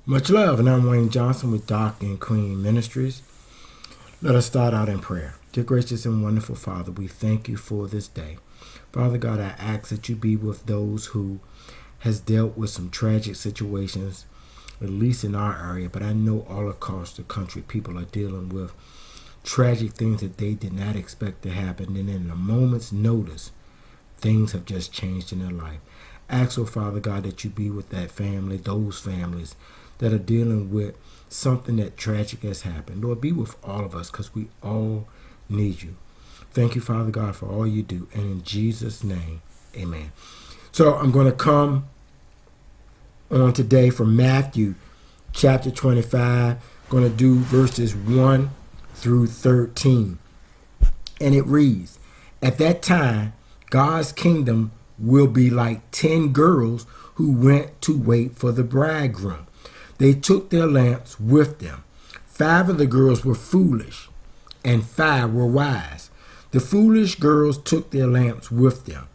Much love, and I'm Wayne Johnson with Doc and Queen Ministries. Let us start out in prayer. Dear gracious and wonderful Father, we thank you for this day. Father God, I ask that you be with those who has dealt with some tragic situations, at least in our area, but I know all across the country people are dealing with tragic things that they did not expect to happen, and in a moment's notice, things have just changed in their life. Ask, oh Father God, that you be with that family, those families that are dealing with something that tragic has happened. Lord, be with all of us because we all need you. Thank you, Father God, for all you do. And in Jesus' name, amen. So I'm going to come on today from Matthew chapter 25. I'm going to do verses 1 through 13. And it reads, "At that time, God's kingdom will be like 10 girls who went to wait for the bridegroom. They took their lamps with them. 5 of the girls were foolish, and 5 were wise. The foolish girls took their lamps with them,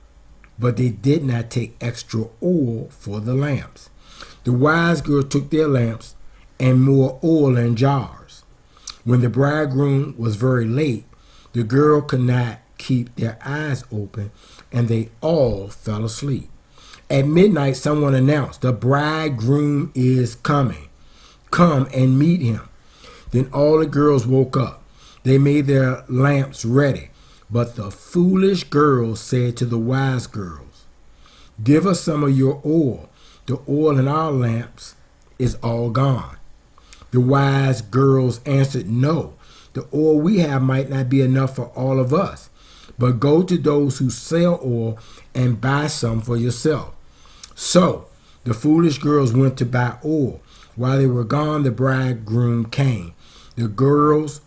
but they did not take extra oil for the lamps. The wise girls took their lamps and more oil in jars. When the bridegroom was very late, the girl could not keep their eyes open, and they all fell asleep. At midnight, someone announced, 'The bridegroom is coming. Come and meet him.' Then all the girls woke up. They made their lamps ready. But the foolish girls said to the wise girls, 'Give us some of your oil. The oil in our lamps is all gone.' The wise girls answered, 'No, the oil we have might not be enough for all of us. But go to those who sell oil and buy some for yourself.' So the foolish girls went to buy oil. While they were gone, the bridegroom came. The girls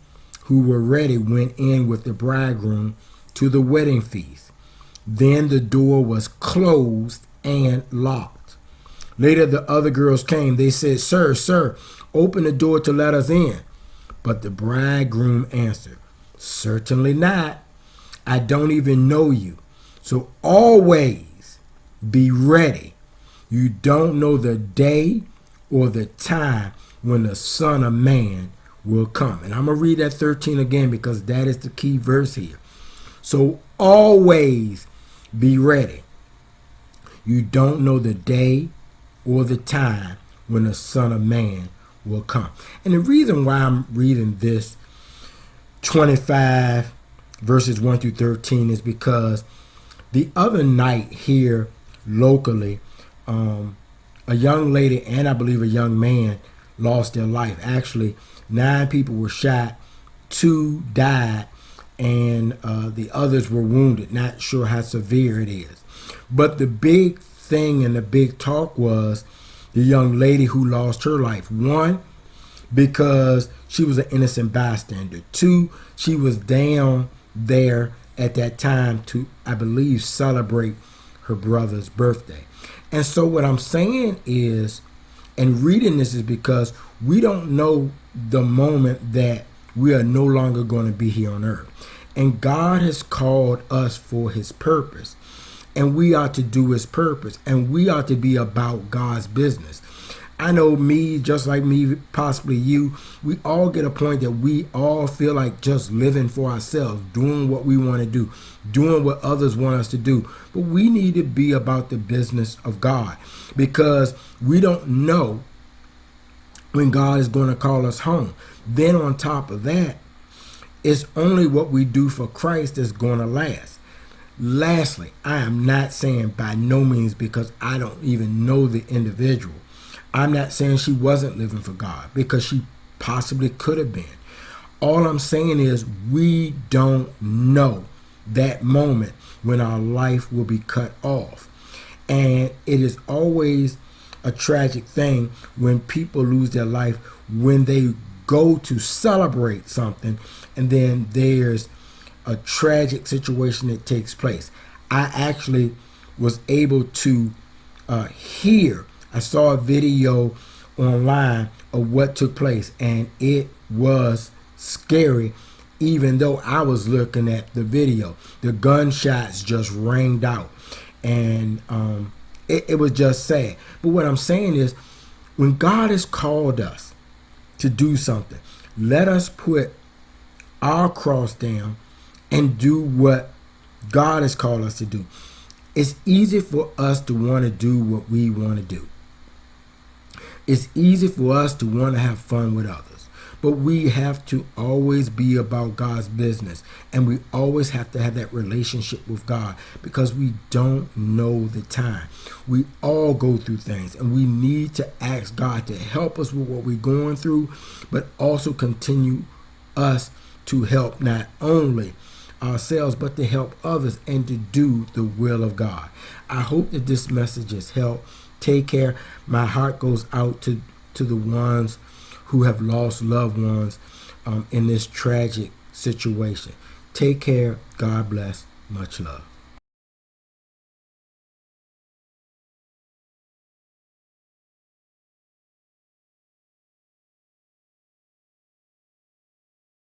who were ready went in with the bridegroom to the wedding feast. Then the door was closed and locked. Later the other girls came. They said, 'Sir, open the door to let us in.' But the bridegroom answered, 'Certainly not. I don't even know you. So always be ready. You don't know the day or the time when the Son of Man will come.'" And I'm going to read that 13 again because that is the key verse here. So always be ready. You don't know the day or the time when the Son of Man will come. And the reason why I'm reading this 25 verses 1 through 13 is because the other night here locally, a young lady and I believe a young man lost their life. Actually, 9 people were shot, 2 died, and the others were wounded. Not sure how severe it is. But the big thing and the big talk was the young lady who lost her life. 1, because she was an innocent bystander. 2, she was down there at that time to, I believe, celebrate her brother's birthday. And so what I'm saying is, and reading this is because we don't know the moment that we are no longer going to be here on earth. And God has called us for his purpose. And we are to do his purpose. And we are to be about God's business. I know me, just like me, possibly you, we all get a point that we all feel like just living for ourselves, doing what we want to do, doing what others want us to do. But we need to be about the business of God because we don't know when God is going to call us home. Then on top of that, it's only what we do for Christ that's going to last. Lastly, I am not saying by no means because I don't even know the individual. I'm not saying she wasn't living for God because she possibly could have been. All I'm saying is we don't know that moment when our life will be cut off. And it is always a tragic thing when people lose their life when they go to celebrate something and then there's a tragic situation that takes place. I actually was able to hear. I saw a video online of what took place, and it was scary. Even though I was looking at the video, the gunshots just rang out, and it was just sad. But what I'm saying is, When God has called us to do something, let us put our cross down and do what God has called us to do. It's easy for us to want to do what we want to do. It's easy for us to want to have fun with others. But we have to always be about God's business. And we always have to have that relationship with God, because we don't know the time. We all go through things, and we need to ask God to help us with what we're going through, but also continue us to help not only ourselves, but to help others and to do the will of God. I hope that this message has helped. Take care. My heart goes out to the ones who have lost loved ones in this tragic situation. Take care. God bless. Much love.